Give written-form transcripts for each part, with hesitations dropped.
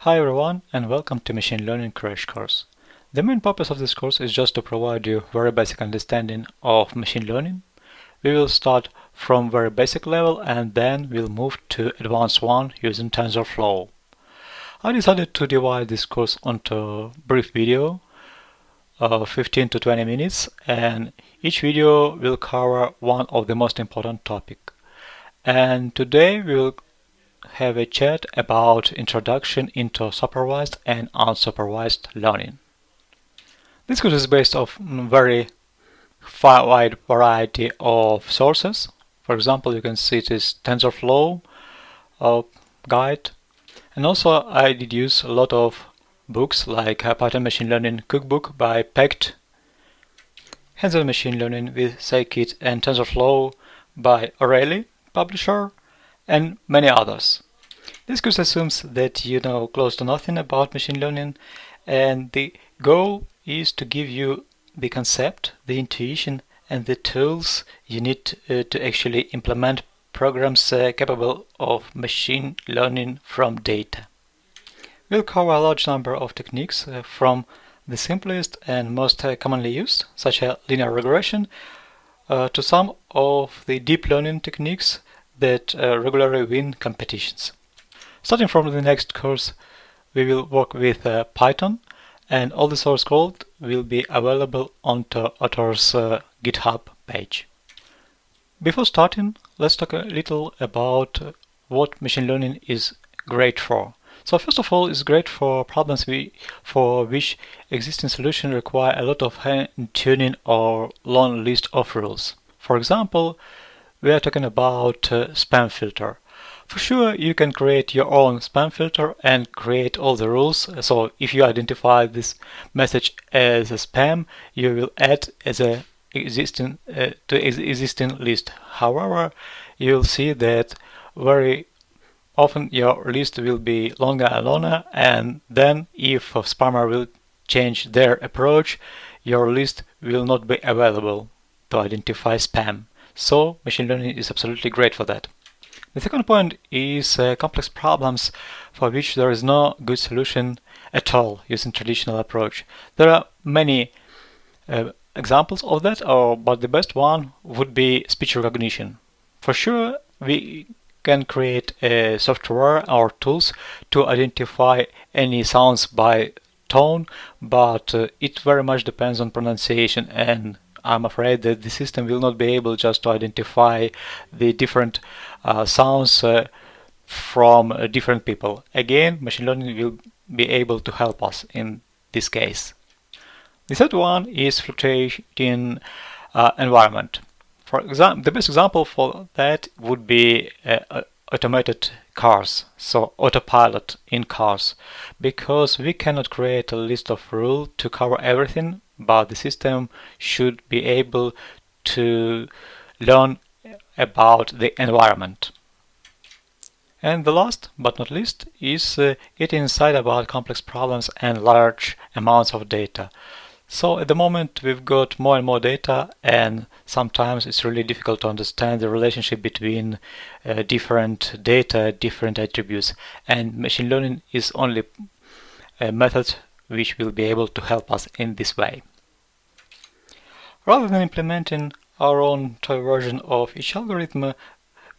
Hi everyone and welcome to Machine Learning Crash Course. The main purpose of this course is just to provide you very basic understanding of machine learning. We will start from very basic level and then we'll move to advanced one using TensorFlow. I decided to divide this course onto brief video of 15 to 20 minutes, and each video will cover one of the most important topic. And today we will have a chat about introduction into supervised and unsupervised learning. This course is based on very wide variety of sources. For example, you can see this TensorFlow guide, and also I did use a lot of books like Python Machine Learning Cookbook by Pecht, Hands-on Machine Learning with Scikit and TensorFlow by O'Reilly publisher, and many others. This course assumes that you know close to nothing about machine learning, and the goal is to give you the concept, the intuition, and the tools you need to actually implement programs capable of machine learning from data. We'll cover a large number of techniques from the simplest and most commonly used, such as linear regression, to some of the deep learning techniques that regularly win competitions. Starting from the next course, we will work with Python, and all the source code will be available on the author's GitHub page. Before starting, let's talk a little about what machine learning is great for. So first of all, it's great for problems for which existing solutions require a lot of hand-tuning or long list of rules. For example, we are talking about spam filter. For sure, you can create your own spam filter and create all the rules. So if you identify this message as a spam, you will add as a existing list. However, you'll see that very often your list will be longer and longer, and then if a spammer will change their approach, your list will not be available to identify spam. So machine learning is absolutely great for that. The second point is complex problems for which there is no good solution at all using traditional approach. There are many examples of that, but the best one would be speech recognition. For sure, we can create a software or tools to identify any sounds by tone, but it very much depends on pronunciation, and I'm afraid that the system will not be able just to identify the different sounds from different people. Again, machine learning will be able to help us in this case. The third one is fluctuating environment. For example, the best example for that would be automated cars, so autopilot in cars, because we cannot create a list of rules to cover everything, but the system should be able to learn about the environment. And the last but not least is getting insight about complex problems and large amounts of data. So at the moment we've got more and more data, and sometimes it's really difficult to understand the relationship between different data, different attributes, and machine learning is only a method which will be able to help us in this way. Rather than implementing our own toy version of each algorithm,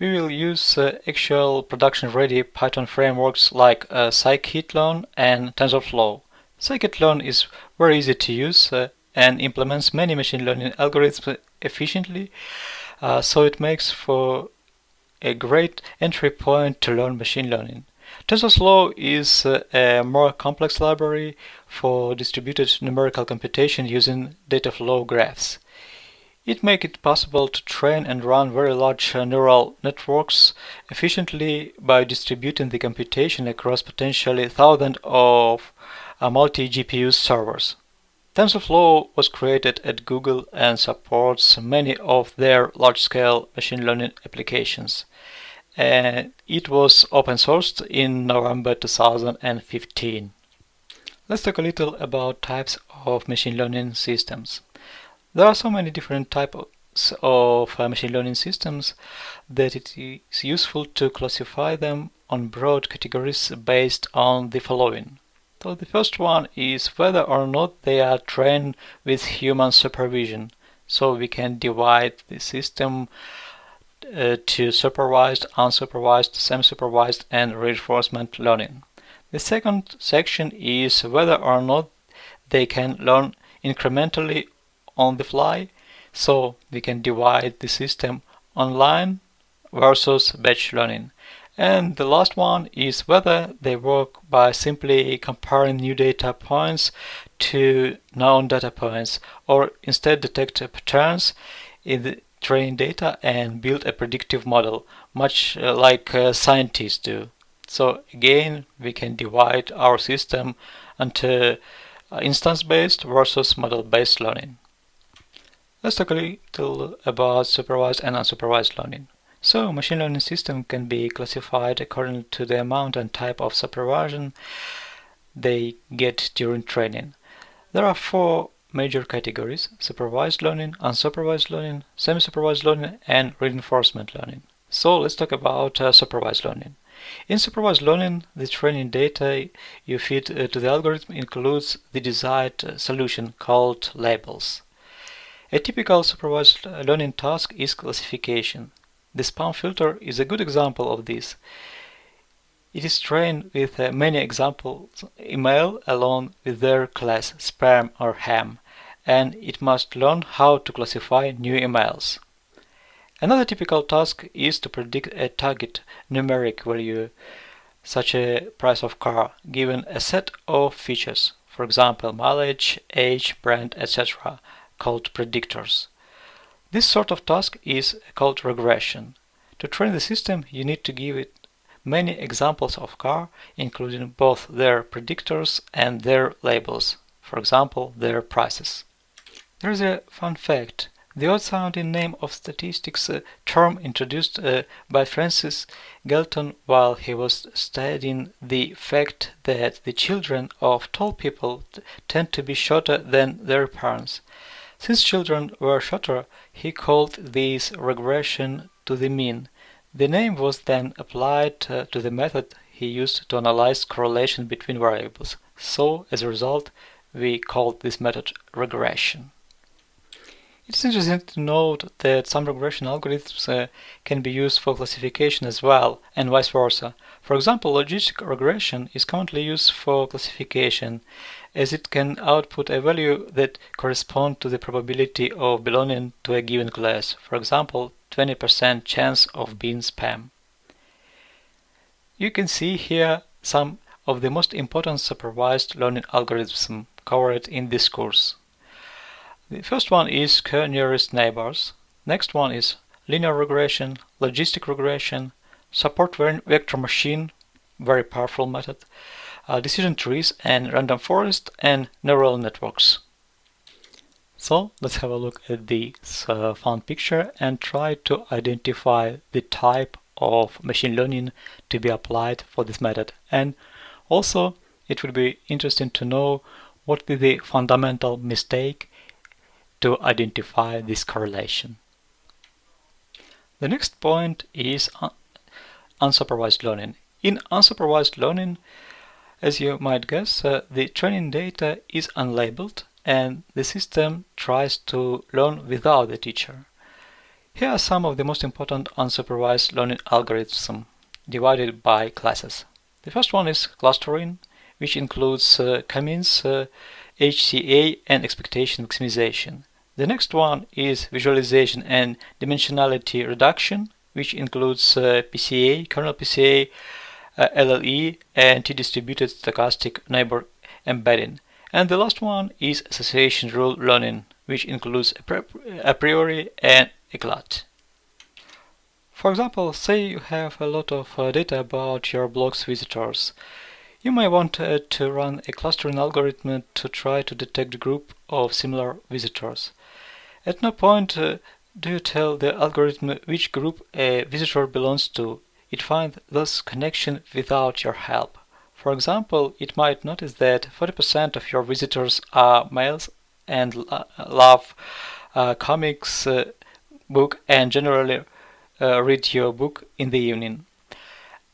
we will use actual production-ready Python frameworks like scikit-learn and TensorFlow. Scikit-learn is very easy to use and implements many machine learning algorithms efficiently, so it makes for a great entry point to learn machine learning. TensorFlow is a more complex library for distributed numerical computation using data flow graphs. It makes it possible to train and run very large neural networks efficiently by distributing the computation across potentially thousands of multi-GPU servers. TensorFlow was created at Google and supports many of their large-scale machine learning applications. And it was open sourced in November 2015. Let's talk a little about types of machine learning systems. There are so many different types of machine learning systems that it is useful to classify them on broad categories based on the following. So the first one is whether or not they are trained with human supervision. So we can divide the system to supervised, unsupervised, semi-supervised, and reinforcement learning. The second section is whether or not they can learn incrementally on the fly. So we can divide the system online versus batch learning. And the last one is whether they work by simply comparing new data points to known data points, or instead detect patterns in the training data and build a predictive model, much like scientists do. So again, we can divide our system into instance-based versus model-based learning. Let's talk a little about supervised and unsupervised learning. So, machine learning system can be classified according to the amount and type of supervision they get during training. There are four major categories: supervised learning, unsupervised learning, semi-supervised learning, and reinforcement learning. So let's talk about supervised learning. In supervised learning, the training data you feed to the algorithm includes the desired solution called labels. A typical supervised learning task is classification. The spam filter is a good example of this. It is trained with many examples email along with their class spam or ham, and it must learn how to classify new emails. Another typical task is to predict a target numeric value, such as price of car, given a set of features, for example mileage, age, brand, etc., called predictors. This sort of task is called regression. To train the system, you need to give it many examples of car, including both their predictors and their labels, for example, their prices. There is a fun fact. The odd-sounding name of statistics term introduced by Francis Galton while he was studying the fact that the children of tall people tend to be shorter than their parents. Since children were shorter, he called this regression to the mean. The name was then applied to the method he used to analyze correlation between variables. So, as a result, we called this method regression. It's interesting to note that some regression algorithms can be used for classification as well, and vice versa. For example, logistic regression is commonly used for classification, as it can output a value that corresponds to the probability of belonging to a given class. For example, 20% chance of being spam. You can see here some of the most important supervised learning algorithms covered in this course. The first one is k-nearest neighbors. Next one is linear regression, logistic regression, support vector machine, very powerful method, decision trees and random forest, and neural networks. So let's have a look at this fun picture and try to identify the type of machine learning to be applied for this method. And also it would be interesting to know what is the fundamental mistake to identify this correlation. The next point is unsupervised learning. In unsupervised learning, as you might guess, the training data is unlabeled and the system tries to learn without the teacher. Here are some of the most important unsupervised learning algorithms divided by classes. The first one is clustering, which includes k-means, HCA, and expectation maximization. The next one is visualization and dimensionality reduction, which includes PCA, kernel PCA, LLE, and t-distributed stochastic neighbor embedding. And the last one is association rule learning, which includes a priori and eclat. For example, say you have a lot of data about your blog's visitors. You may want to run a clustering algorithm to try to detect a group of similar visitors. At no point do you tell the algorithm which group a visitor belongs to. It finds those connections without your help. For example, it might notice that 40% of your visitors are males and love comics, book, and generally read your book in the evening.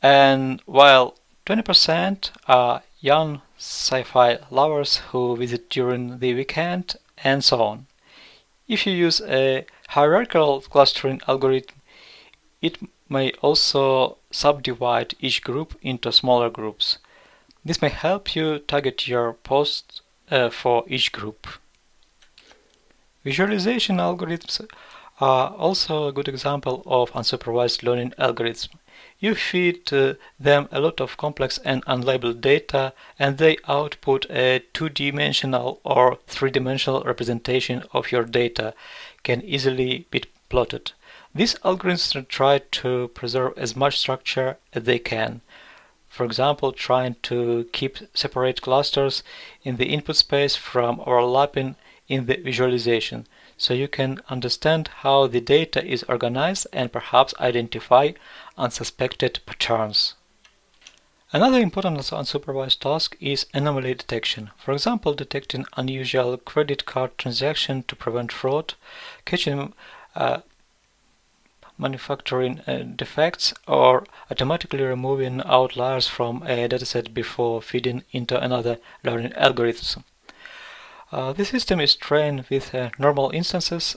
And while 20% are young sci-fi lovers who visit during the weekend, and so on. If you use a hierarchical clustering algorithm, it may also subdivide each group into smaller groups. This may help you target your posts for each group. Visualization algorithms are also a good example of unsupervised learning algorithms. You feed them a lot of complex and unlabeled data, and they output a two-dimensional or three-dimensional representation of your data, can easily be plotted. These algorithms try to preserve as much structure as they can. For example, trying to keep separate clusters in the input space from overlapping in the visualization, so you can understand how the data is organized and perhaps identify unsuspected patterns. Another important unsupervised task is anomaly detection. For example, detecting unusual credit card transactions to prevent fraud, catching manufacturing defects, or automatically removing outliers from a dataset before feeding into another learning algorithm. The system is trained with normal instances,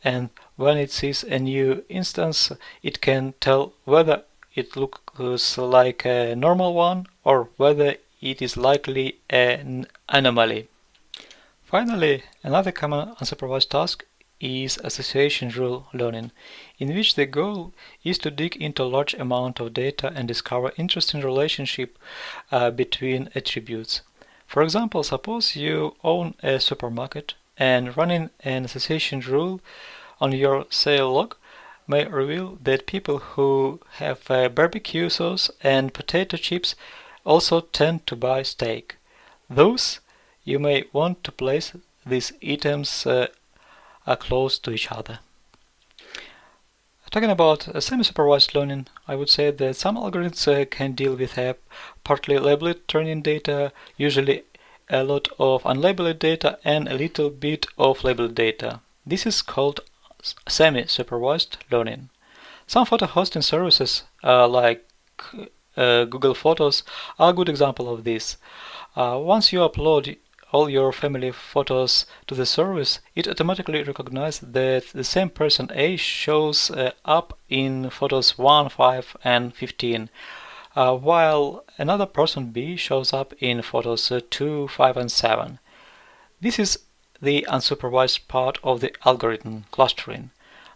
and when it sees a new instance, it can tell whether it looks like a normal one or whether it is likely an anomaly. Finally, another common unsupervised task is association rule learning, in which the goal is to dig into a large amount of data and discover interesting relationship between attributes. For example, suppose you own a supermarket, and running an association rule on your sale log may reveal that people who have barbecue sauce and potato chips also tend to buy steak. Thus, you may want to place these items close to each other. Talking about semi-supervised learning, I would say that some algorithms can deal with partly labeled training data, usually a lot of unlabeled data and a little bit of labeled data. This is called semi-supervised learning. Some photo hosting services like Google Photos are a good example of this. Once you upload all your family photos to the service, it automatically recognizes that the same person A shows up in photos 1, 5, and 15, while another person B shows up in photos 2, 5, and 7. This is the unsupervised part of the algorithm clustering.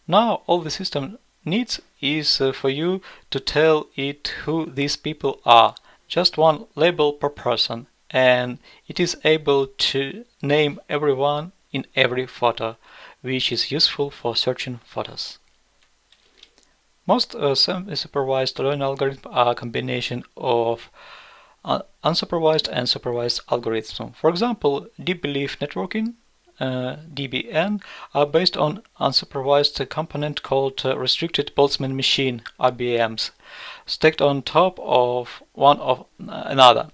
Now all the system needs is for you to tell it who these people are, just one label per person, and it is able to name everyone in every photo, which is useful for searching photos. Most semi-supervised learning algorithms are a combination of unsupervised and supervised algorithms. For example, deep belief networking DBN are based on unsupervised component called restricted Boltzmann machine RBMs, stacked on top of one of another.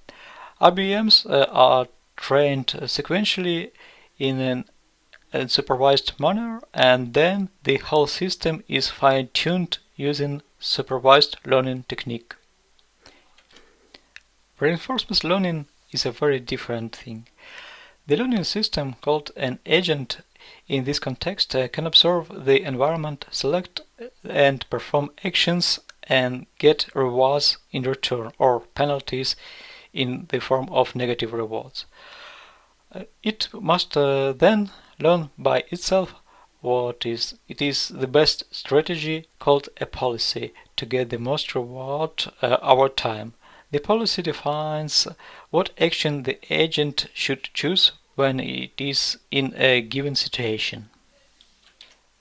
RBMs are trained sequentially in an unsupervised manner, and then the whole system is fine-tuned using supervised learning technique. Reinforcement learning is a very different thing. The learning system, called an agent in this context, can observe the environment, select and perform actions, and get rewards in return or penalties in the form of negative rewards. It must then learn by itself it is the best strategy, called a policy, to get the most reward over time. The policy defines what action the agent should choose when it is in a given situation.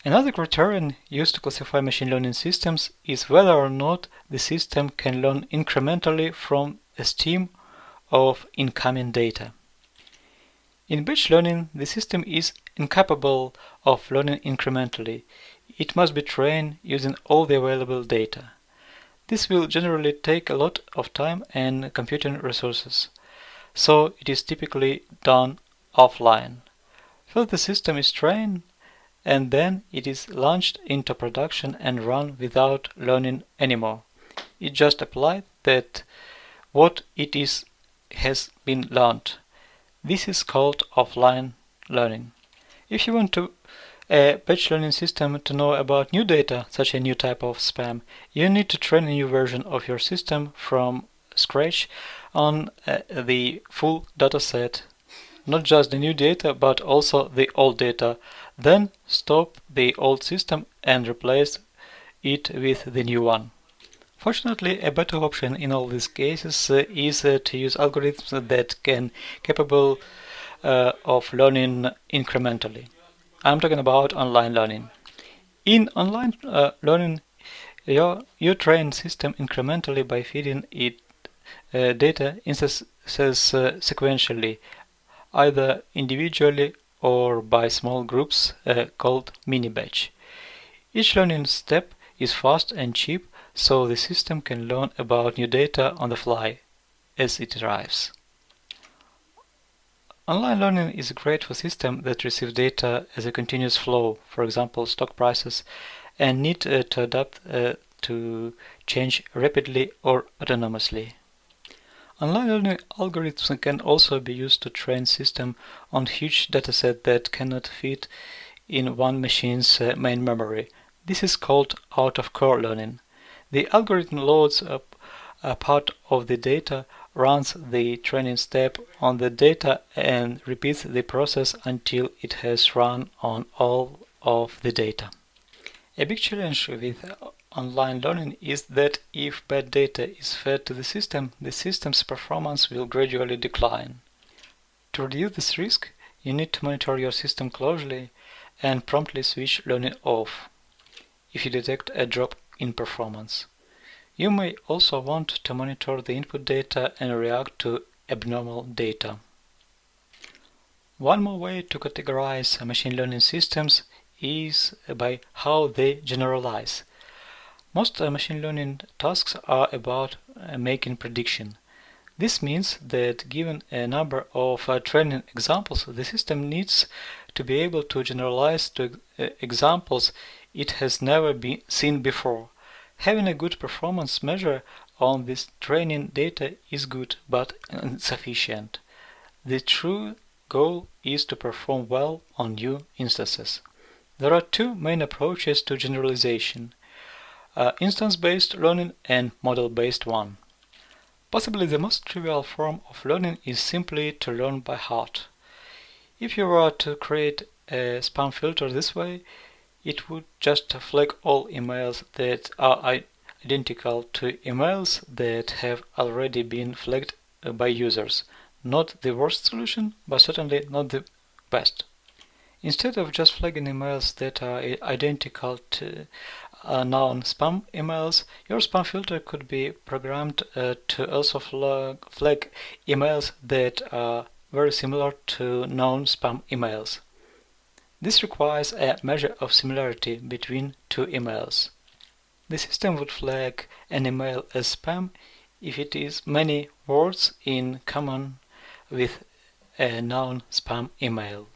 Another criterion used to classify machine learning systems is whether or not the system can learn incrementally from a stream of incoming data. In batch learning, the system is incapable of learning incrementally. It must be trained using all the available data. This will generally take a lot of time and computing resources, so it is typically done offline. First the system is trained, and then it is launched into production and run without learning anymore. It just applied that what it is has been learned. This is called offline learning. If you want a batch learning system to know about new data, such a new type of spam, you need to train a new version of your system from scratch on the full dataset, not just the new data but also the old data. Then stop the old system and replace it with the new one. Fortunately, a better option in all these cases is to use algorithms that can capable of learning incrementally. I'm talking about online learning. In online learning, you train system incrementally by feeding it data instances sequentially, either individually or by small groups called mini-batch. Each learning step is fast and cheap, so the system can learn about new data on the fly as it arrives. Online learning is great for systems that receive data as a continuous flow, for example stock prices, and need to adapt to change rapidly or autonomously. Online learning algorithms can also be used to train systems on huge datasets that cannot fit in one machine's main memory. This is called out-of-core learning. The algorithm loads up a part of the data, runs the training step on the data, and repeats the process until it has run on all of the data. A big challenge with online learning is that if bad data is fed to the system's performance will gradually decline. To reduce this risk, you need to monitor your system closely and promptly switch learning off if you detect a drop in performance. You may also want to monitor the input data and react to abnormal data. One more way to categorize machine learning systems is by how they generalize. Most machine learning tasks are about making prediction. This means that given a number of training examples, the system needs to be able to generalize to examples it has never been seen before. Having a good performance measure on this training data is good but insufficient. The true goal is to perform well on new instances. There are two main approaches to generalization: instance-based learning and model-based one. Possibly the most trivial form of learning is simply to learn by heart. If you were to create a spam filter this way, it would just flag all emails that are identical to emails that have already been flagged by users. Not the worst solution, but certainly not the best. Instead of just flagging emails that are identical to known spam emails, your spam filter could be programmed to also flag emails that are very similar to known spam emails. This requires a measure of similarity between two emails. The system would flag an email as spam if it is many words in common with a known spam email.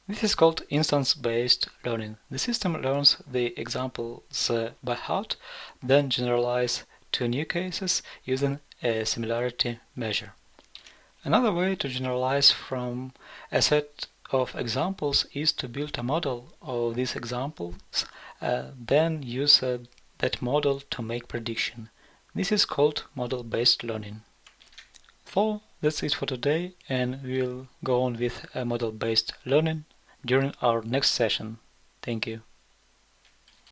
This is called instance-based learning. The system learns the examples by heart, then generalizes to new cases using a similarity measure. Another way to generalize from a set of examples is to build a model of these examples, then use that model to make prediction. This is called model-based learning. So that's it for today, and we'll go on with model-based learning during our next session. Thank you.